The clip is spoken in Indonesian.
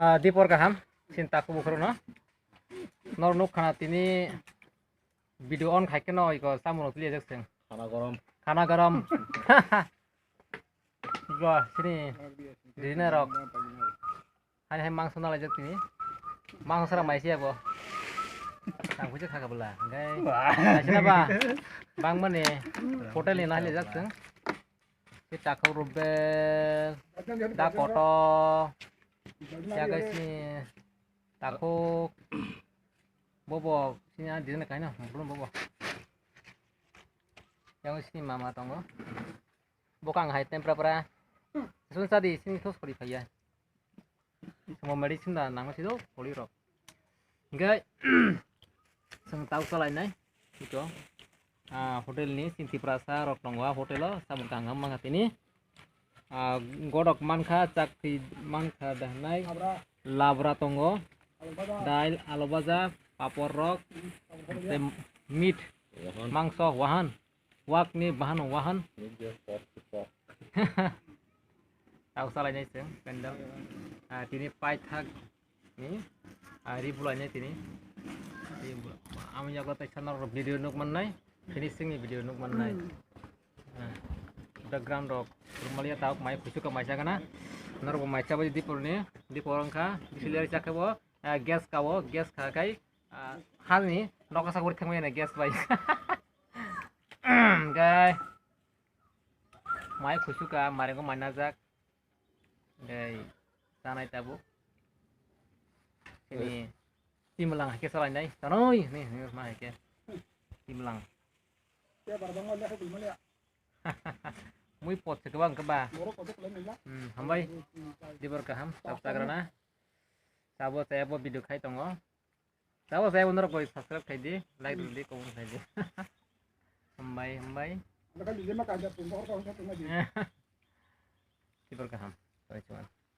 dipor gaham sinta ku bukhro no nor nuk khana tini video on khaike no iko samun pli jak seng khana garam go sini dina rok hai hai mangso na jak tini mangso sara mai sia bo ang pujak khaga bela ngai sina ba bang mane hotel ni na le jak seng kita kau rubel da koto ya guys ni takut bobo sini ada di sana kayaknya belum bobo yang sini mama tonggo bukan hai tempera susah di sini terus kali kaya semua medicine dan nang situ kali rok enggak seng tahu kalau ini itu hotel ini Sinti Prasa rok nongwa hotel sabun kanggam mangat ini godok manka cakti manka dahnai labra tonggo dail alobaza papor rok meat mangso wahan wak ni bahan wahan tahu salahnya sih kendal tini pai thak ni ribulanya tini amnya kota channel video nuk manai finishing video nuk manai background rok rumahnya tahu mai khusyuk ke maca kana nor bo maca ba di porne di porangka disilir cakabo gas kawo gas khakai hal ni lokasa kur khangme na gas bai gai mai khusyuk ka mare ko manajak gai sanai tabu ini timlang ke salah nai tanoi nih mah ke timlang muy pot ke bang ke ba hambai di berkaham subscribe na sabo saya buat video kai tongo sabo saya bener koi subscribe kai di like dulu di komen kai di hambai di berkaham cuman